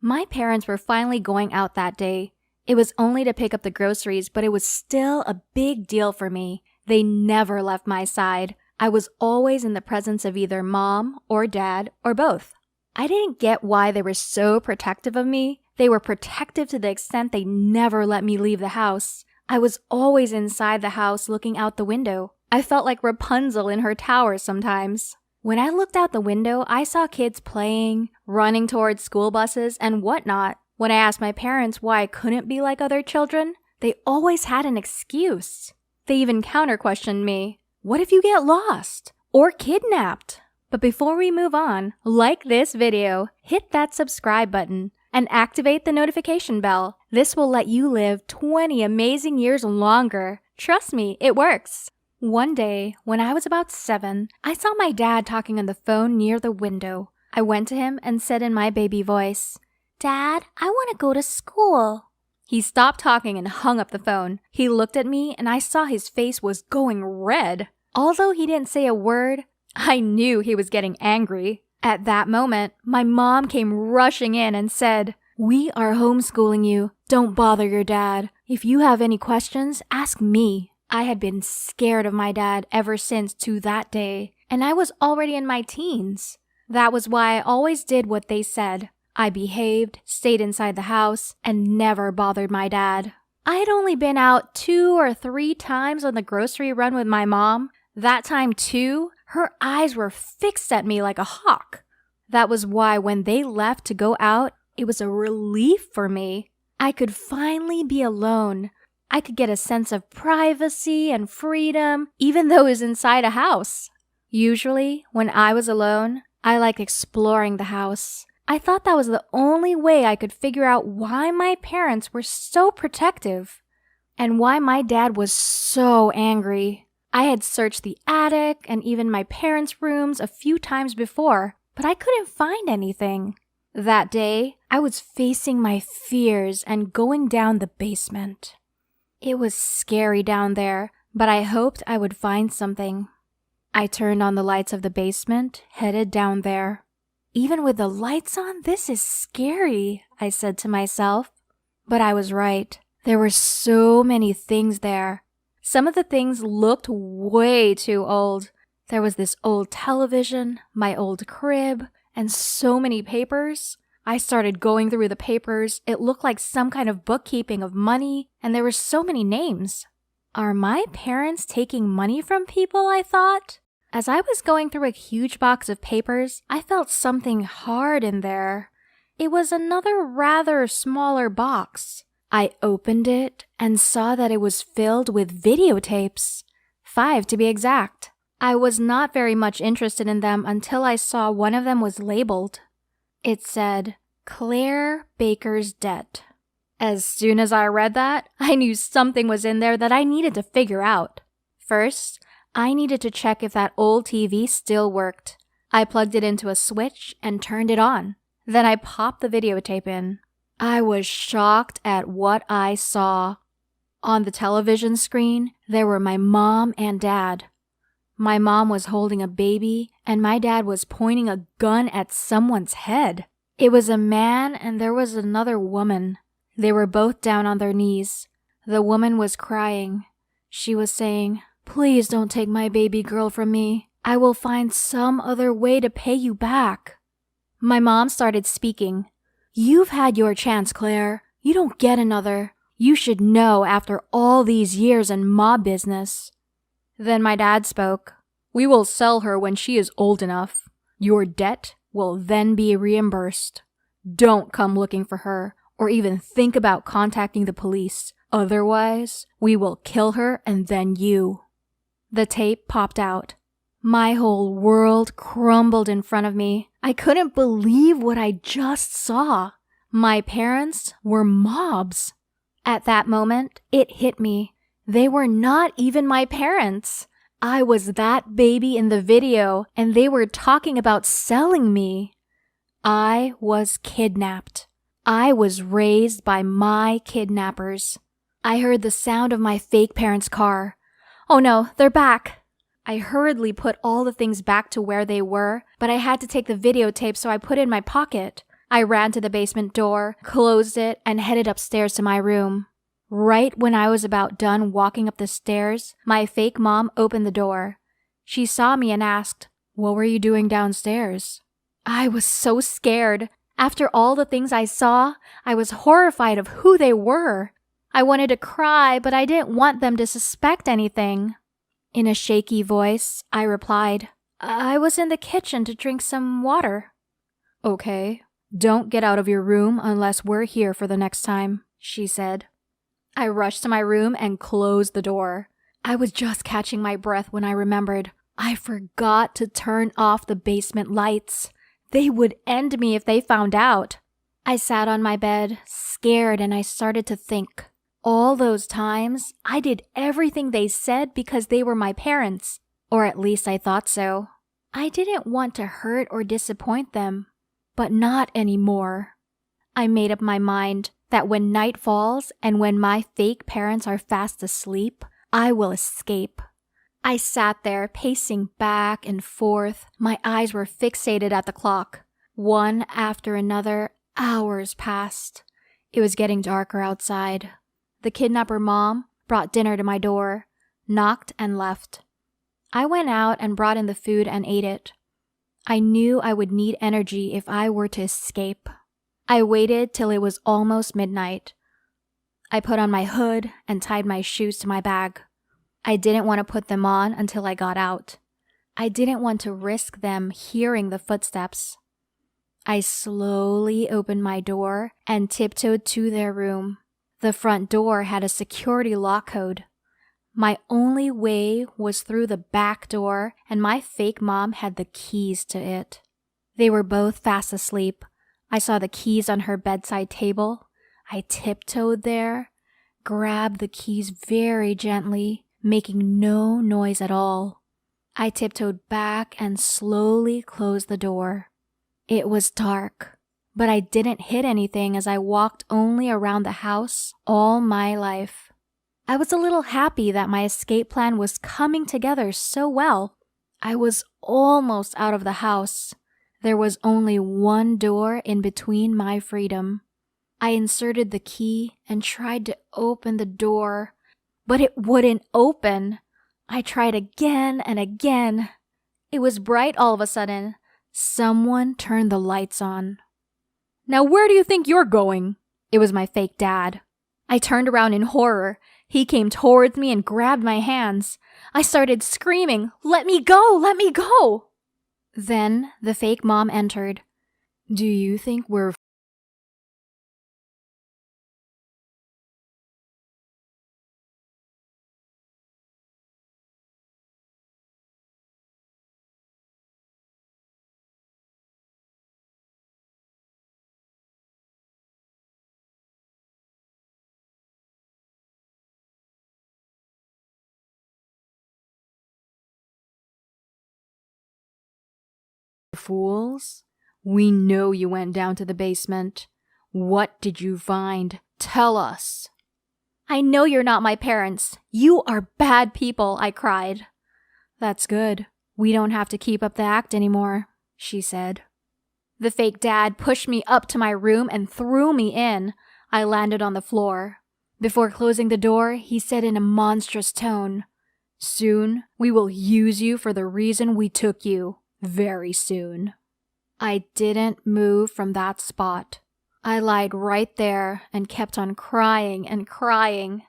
My parents were finally going out that day. It was only to pick up the groceries, but it was still a big deal for me. They never left my side. I was always in the presence of either mom or dad or both. I didn't get why they were so protective of me. They were protective to the extent they never let me leave the house. I was always inside the house looking out the window. I felt like Rapunzel in her tower sometimes. When I looked out the window, I saw kids playing, running towards school buses, and whatnot. When I asked my parents why I couldn't be like other children, they always had an excuse. They even counter-questioned me. What if you get lost? Or kidnapped? But before we move on, like this video, hit that subscribe button, and activate the notification bell. This will let you live 20 amazing years longer. Trust me, it works. One day, when I was about 7, I saw my dad talking on the phone near the window. I went to him and said in my baby voice, "Dad, I want to go to school." He stopped talking and hung up the phone. He looked at me and I saw his face was going red. Although he didn't say a word, I knew he was getting angry. At that moment, my mom came rushing in and said, "We are homeschooling you. Don't bother your dad. If you have any questions, ask me." I had been scared of my dad ever since to that day, and I was already in my teens. That was why I always did what they said. I behaved, stayed inside the house, and never bothered my dad. I had only been out 2 or 3 times on the grocery run with my mom. That time too, her eyes were fixed at me like a hawk. That was why when they left to go out, it was a relief for me. I could finally be alone. I could get a sense of privacy and freedom, even though it was inside a house. Usually, when I was alone, I liked exploring the house. I thought that was the only way I could figure out why my parents were so protective and why my dad was so angry. I had searched the attic and even my parents' rooms a few times before, but I couldn't find anything. That day, I was facing my fears and going down the basement. It was scary down there, but I hoped I would find something. I turned on the lights of the basement, headed down there. Even with the lights on, this is scary, I said to myself. But I was right. There were so many things there. Some of the things looked way too old. There was this old television, my old crib, and so many papers. I started going through the papers. It looked like some kind of bookkeeping of money, and there were so many names. Are my parents taking money from people, I thought? As I was going through a huge box of papers, I felt something hard in there. It was another rather smaller box. I opened it and saw that it was filled with videotapes. 5 to be exact. I was not very much interested in them until I saw one of them was labeled. It said, "Claire Baker's Debt." As soon as I read that, I knew something was in there that I needed to figure out. First, I needed to check if that old TV still worked. I plugged it into a switch and turned it on. Then I popped the videotape in. I was shocked at what I saw. On the television screen, there were my mom and dad. My mom was holding a baby, and my dad was pointing a gun at someone's head. It was a man, and there was another woman. They were both down on their knees. The woman was crying. She was saying, "Please don't take my baby girl from me. I will find some other way to pay you back." My mom started speaking. "You've had your chance, Claire. You don't get another. You should know after all these years in mob business." Then my dad spoke. "We will sell her when she is old enough. Your debt will then be reimbursed. Don't come looking for her or even think about contacting the police. Otherwise, we will kill her and then you." The tape popped out. My whole world crumbled in front of me. I couldn't believe what I just saw. My parents were mobs. At that moment, it hit me. They were not even my parents. I was that baby in the video, and they were talking about selling me. I was kidnapped. I was raised by my kidnappers. I heard the sound of my fake parents' car. Oh no, they're back. I hurriedly put all the things back to where they were, but I had to take the videotape, so I put it in my pocket. I ran to the basement door, closed it, and headed upstairs to my room. Right when I was about done walking up the stairs, my fake mom opened the door. She saw me and asked, "What were you doing downstairs?" I was so scared. After all the things I saw, I was horrified of who they were. I wanted to cry, but I didn't want them to suspect anything. In a shaky voice, I replied, "I was in the kitchen to drink some water." "Okay, don't get out of your room unless we're here for the next time," she said. I rushed to my room and closed the door. I was just catching my breath when I remembered I forgot to turn off the basement lights. They would end me if they found out. I sat on my bed, scared, and I started to think. All those times, I did everything they said because they were my parents. Or at least I thought so. I didn't want to hurt or disappoint them. But not anymore. I made up my mind that when night falls and when my fake parents are fast asleep, I will escape. I sat there pacing back and forth. My eyes were fixated at the clock. One after another, hours passed. It was getting darker outside. The kidnapper mom brought dinner to my door, knocked and left. I went out and brought in the food and ate it. I knew I would need energy if I were to escape. I waited till it was almost midnight. I put on my hood and tied my shoes to my bag. I didn't want to put them on until I got out. I didn't want to risk them hearing the footsteps. I slowly opened my door and tiptoed to their room. The front door had a security lock code. My only way was through the back door, and my fake mom had the keys to it. They were both fast asleep. I saw the keys on her bedside table. I tiptoed there, grabbed the keys very gently, making no noise at all. I tiptoed back and slowly closed the door. It was dark, but I didn't hit anything as I walked only around the house all my life. I was a little happy that my escape plan was coming together so well. I was almost out of the house. There was only one door in between my freedom. I inserted the key and tried to open the door, but it wouldn't open. I tried again and again. It was bright all of a sudden. Someone turned the lights on. "Now where do you think you're going?" It was my fake dad. I turned around in horror. He came towards me and grabbed my hands. I started screaming, "Let me go! Let me go!" Then the fake mom entered. "Do you think we're fools? We know you went down to the basement. What did you find? Tell us." "I know you're not my parents. You are bad people," I cried. "That's good. We don't have to keep up the act anymore," she said. The fake dad pushed me up to my room and threw me in. I landed on the floor. Before closing the door, he said in a monstrous tone, "Soon we will use you for the reason we took you. Very soon." I didn't move from that spot. I lied right there and kept on crying and crying.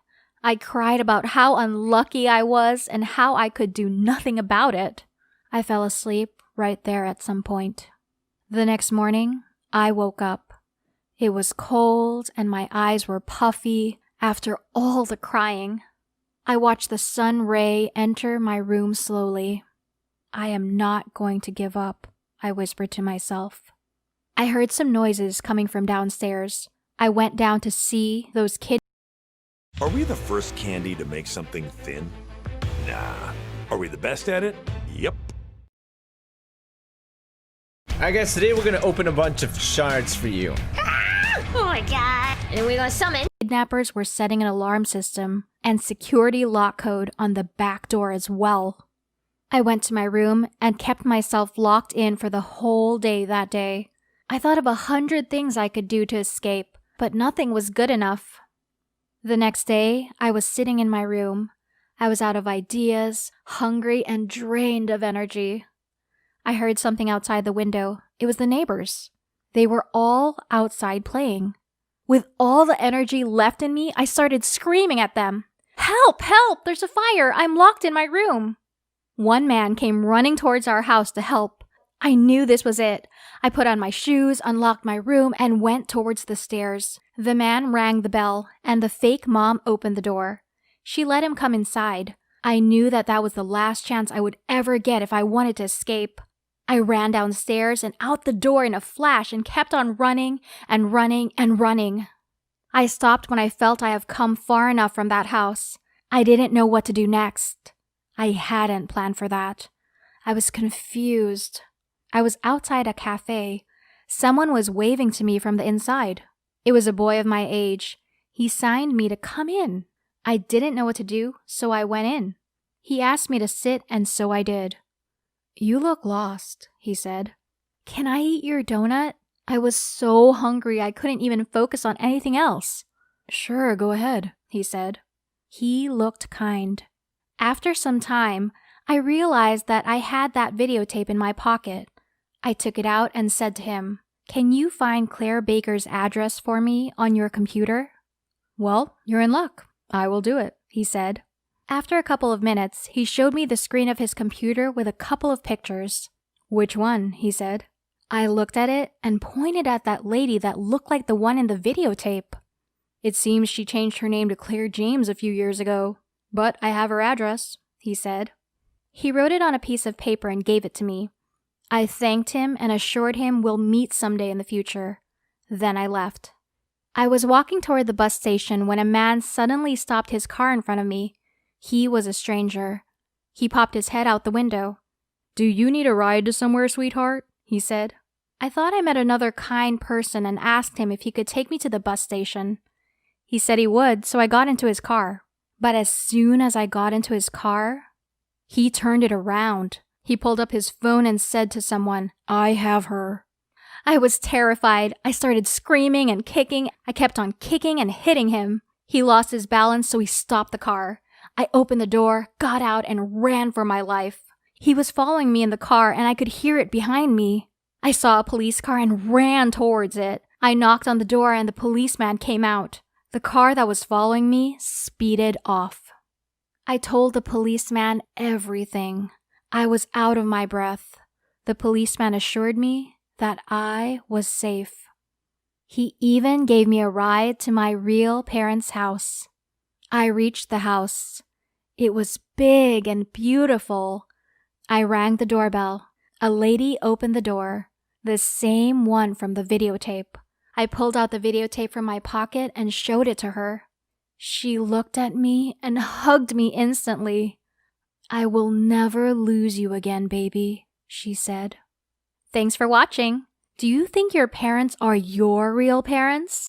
I cried about how unlucky I was and how I could do nothing about it. I fell asleep right there at some point. The next morning, I woke up. It was cold and my eyes were puffy after all the crying. I watched the sun ray enter my room slowly. "I am not going to give up," I whispered to myself. I heard some noises coming from downstairs. I went down to see those kids. Are we the first candy to make something thin? Nah. Are we the best at it? Yep. I guess today we're gonna open a bunch of shards for you. Oh my god. And we're gonna summon. Kidnappers were setting an alarm system and security lock code on the back door as well. I went to my room and kept myself locked in for the whole day that day. I thought of 100 things I could do to escape, but nothing was good enough. The next day, I was sitting in my room. I was out of ideas, hungry, and drained of energy. I heard something outside the window. It was the neighbors. They were all outside playing. With all the energy left in me, I started screaming at them. Help! Help! There's a fire! I'm locked in my room! One man came running towards our house to help. I knew this was it. I put on my shoes, unlocked my room, and went towards the stairs. The man rang the bell, and the fake mom opened the door. She let him come inside. I knew that was the last chance I would ever get if I wanted to escape. I ran downstairs and out the door in a flash and kept on running and running and running. I stopped when I felt I have come far enough from that house. I didn't know what to do next. I hadn't planned for that. I was confused. I was outside a cafe. Someone was waving to me from the inside. It was a boy of my age. He signed me to come in. I didn't know what to do, so I went in. He asked me to sit, and so I did. You look lost, he said. Can I eat your donut? I was so hungry I couldn't even focus on anything else. Sure, go ahead, he said. He looked kind. After some time, I realized that I had that videotape in my pocket. I took it out and said to him, Can you find Claire Baker's address for me on your computer? Well, you're in luck. I will do it, he said. After a couple of minutes, he showed me the screen of his computer with a couple of pictures. Which one? He said. I looked at it and pointed at that lady that looked like the one in the videotape. It seems she changed her name to Claire James a few years ago, but I have her address, he said. He wrote it on a piece of paper and gave it to me. I thanked him and assured him we'll meet someday in the future. Then I left. I was walking toward the bus station when a man suddenly stopped his car in front of me. He was a stranger. He popped his head out the window. Do you need a ride to somewhere, sweetheart? He said. I thought I met another kind person and asked him if he could take me to the bus station. He said he would, so I got into his car. But as soon as I got into his car, he turned it around. He pulled up his phone and said to someone, I have her. I was terrified. I started screaming and kicking. I kept on kicking and hitting him. He lost his balance, so he stopped the car. I opened the door, got out, and ran for my life. He was following me in the car, and I could hear it behind me. I saw a police car and ran towards it. I knocked on the door, and the policeman came out. The car that was following me speeded off. I told the policeman everything. I was out of my breath. The policeman assured me that I was safe. He even gave me a ride to my real parents' house. I reached the house. It was big and beautiful. I rang the doorbell. A lady opened the door, the same one from the videotape. I pulled out the videotape from my pocket and showed it to her. She looked at me and hugged me instantly. I will never lose you again, baby, she said. Thanks for watching. Do you think your parents are your real parents?